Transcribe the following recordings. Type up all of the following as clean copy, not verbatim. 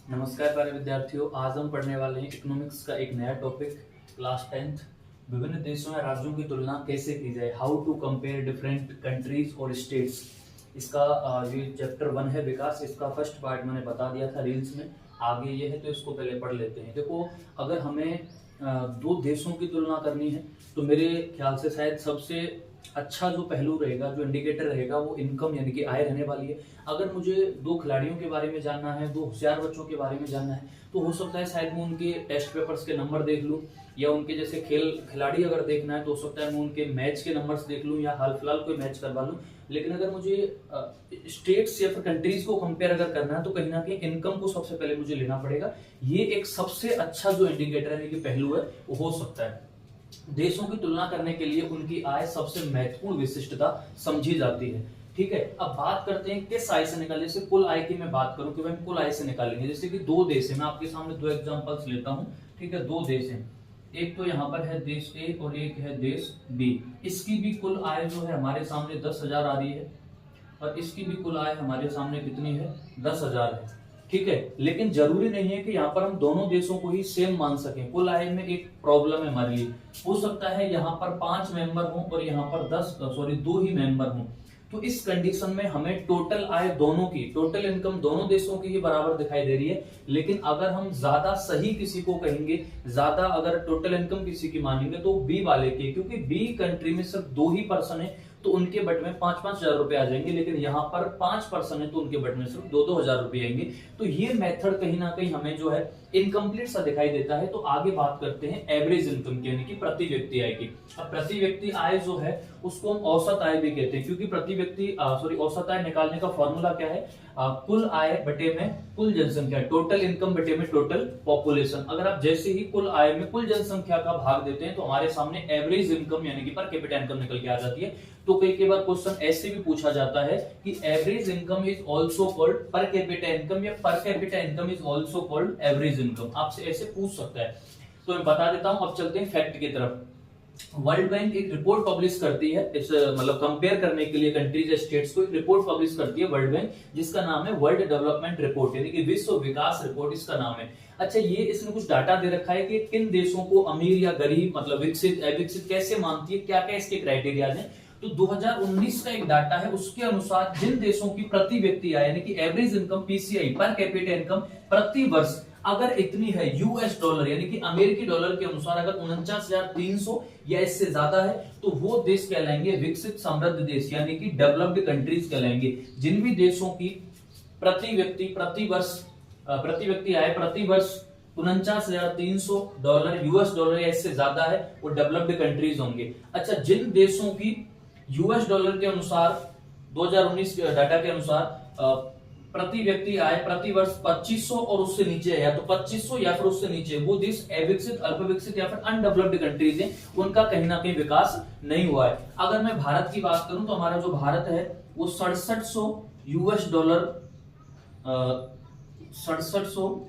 नमस्कार प्यारे विद्यार्थियों, आज हम पढ़ने वाले हैं इकोनॉमिक्स का एक नया टॉपिक क्लास 10th। विभिन्न देशों या राज्यों की तुलना कैसे की जाए, how to compare different countries और स्टेट्स। इसका ये चैप्टर 1 है विकास। इसका फर्स्ट पार्ट मैंने बता दिया था रील्स में, आगे ये है तो इसको पहले पढ़ लेते हैं। देखो, अगर हमें दो देशों की तुलना करनी है तो मेरे ख्याल से शायद सबसे अच्छा जो पहलू रहेगा, जो इंडिकेटर रहेगा, वो इनकम यानी कि आय रहने वाली है। अगर मुझे दो खिलाड़ियों के बारे में जानना है, दो होशियार बच्चों के बारे में जानना है, तो हो सकता है शायद मैं उनके टेस्ट पेपर्स के नंबर देख लूं, या उनके जैसे खिलाड़ी अगर देखना है तो हो सकता है मैं उनके मैच के नंबर्स देख लूं, या हाल फिलहाल कोई मैच करवा लूं। लेकिन अगर मुझे स्टेट्स या फिर कंट्रीज को कंपेयर अगर करना है तो कहीं ना कहीं इनकम को सबसे पहले मुझे लेना पड़ेगा। ये एक सबसे अच्छा जो इंडिकेटर है, पहलू है, वो हो सकता है। देशों की तुलना करने के लिए उनकी आय सबसे महत्वपूर्ण विशिष्टता समझी जाती है। ठीक है, अब बात करते हैं किस आय से निकालें। जैसे कुल आय की मैं बात करूं कि भाई कुल आय से निकालेंगे। जैसे कि दो देश है, मैं आपके सामने दो एग्जांपल्स लेता हूं। ठीक है, दो देश हैं, एक तो यहाँ पर है देश ए और एक है देश बी। इसकी भी कुल आय जो है हमारे सामने 10,000 आ रही है, और इसकी भी कुल आय हमारे सामने कितनी है, 10,000 है। ठीक है, लेकिन जरूरी नहीं है कि यहाँ पर हम दोनों देशों को ही सेम मान सकें। कुल आय में एक प्रॉब्लम है हमारे लिए। हो सकता है यहाँ पर 5 मेंबर हों और यहाँ पर 2 ही मेंबर हों। तो इस कंडीशन में हमें टोटल आय दोनों की, टोटल इनकम दोनों देशों की ही बराबर दिखाई दे रही है। लेकिन अगर हम ज्यादा सही किसी को कहेंगे, ज्यादा अगर टोटल इनकम किसी की मानेंगे तो बी वाले की, क्योंकि बी कंट्री में सिर्फ 2 ही पर्सन है तो उनके बट में 5-5 हजार रुपए आ जाएंगे। लेकिन यहाँ पर 5 पर्सन है तो उनके बट में सिर्फ 2-2 हजार रुपए आएंगे। तो ये मेथड कहीं ना कहीं हमें जो है इनकम्प्लीट सा दिखाई देता है। तो आगे बात करते हैं एवरेज इनकम की, यानी कि प्रति व्यक्ति आय की। अब प्रति व्यक्ति आय जो है उसको हम औसत आय भी कहते हैं, क्योंकि प्रति व्यक्ति औसत आय निकालने का फॉर्मूला क्या है, कुल आय बटे में कुल जनसंख्या, टोटल इनकम बटे में टोटल पॉपुलेशन। अगर आप जैसे ही कुल आय में कुल जनसंख्या का भाग देते हैं तो हमारे सामने एवरेज इनकम यानी कि पर कैपिटा इनकम निकल के आ जाती है। तो कई बार क्वेश्चन ऐसे भी पूछा जाता है कि average income is also called per capita income, या per capita income is also called average income, आपसे ऐसे पूछ सकता है। तो मैं बता देता हूं। अब चलते हैं फैक्ट की तरफ। वर्ल्ड बैंक एक रिपोर्ट पब्लिश करती है, इस मतलब कंपेयर करने के लिए कंट्रीज या स्टेट्स को एक रिपोर्ट पब्लिश करती है वर्ल्ड बैंक, जिसका नाम है वर्ल्ड डेवलपमेंट रिपोर्ट, यानी कि विश्व विकास रिपोर्ट इसका नाम है। अच्छा, ये इसमें कुछ डाटा दे रखा है कि किन देशों को अमीर या गरीब, मतलब विकसित अविकसित कैसे मानती है, क्या क्या इसके क्राइटेरिया है। तो 2019 का एक डाटा है, उसके अनुसार जिन देशों की प्रति व्यक्ति आय यानी कि एवरेज इनकम पीसीआई पर कैपिटा इनकम प्रति वर्ष अगर इतनी है यूएस डॉलर यानी कि अमेरिकी डॉलर के अनुसार अगर 49,300 या इससे ज्यादा है तो वो देश कहलाएंगे विकसित समृद्ध देश, यानी कि डेवलप्ड कंट्रीज कहलाएंगे। जिन भी देशों की प्रति व्यक्ति आय प्रति वर्ष 49,300 डॉलर यूएस डॉलर या इससे ज्यादा है वो डेवलप्ड कंट्रीज होंगे। अच्छा, जिन देशों की यूएस डॉलर के अनुसार 2019 डाटा के अनुसार प्रति व्यक्ति आय प्रति वर्ष 2500 और उससे नीचे है, या तो 2500 या फिर उससे नीचे, वो देश अविकसित, अल्पविकसित या फिर अनडेवलप्ड कंट्रीज हैं, उनका कहीं ना कहीं विकास नहीं हुआ है। अगर मैं भारत की बात करूं तो हमारा जो भारत है वो 6700 यूएस डॉलर 6700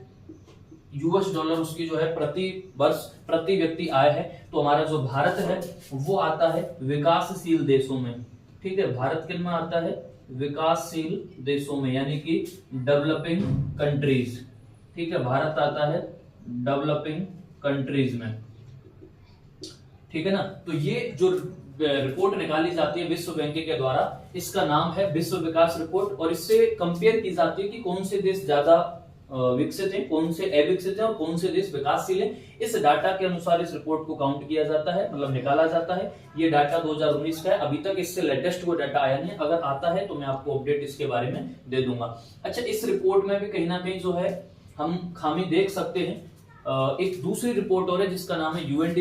यूएस डॉलर उसकी जो है प्रति वर्ष प्रति व्यक्ति आय है। तो हमारा जो भारत है वो आता है विकासशील देशों में। ठीक है, भारत किन में आता है, विकासशील देशों में, यानी कि डेवलपिंग कंट्रीज। ठीक है, भारत आता है डेवलपिंग कंट्रीज में। ठीक है ना। तो ये जो रिपोर्ट निकाली जाती है विश्व बैंक के द्वारा, इसका नाम है विश्व विकास रिपोर्ट, और इससे कंपेयर की जाती है कि कौन से देश ज्यादा विकसित हैं, कौन से अविकसित हैं और कौन से देश विकासशील हैं। इस डाटा के अनुसार इस रिपोर्ट को काउंट किया जाता है, मतलब निकाला जाता है। ये डाटा 2019 का है, अभी तक इससे लेटेस्ट कोई डाटा आया नहीं। अगर आता है तो मैं आपको अपडेट इसके बारे में दे दूंगा। अच्छा, इस रिपोर्ट में भी कहीं ना कहीं जो है हम खामी देख सकते हैं। एक दूसरी रिपोर्ट और है जिसका नाम है यूएनडी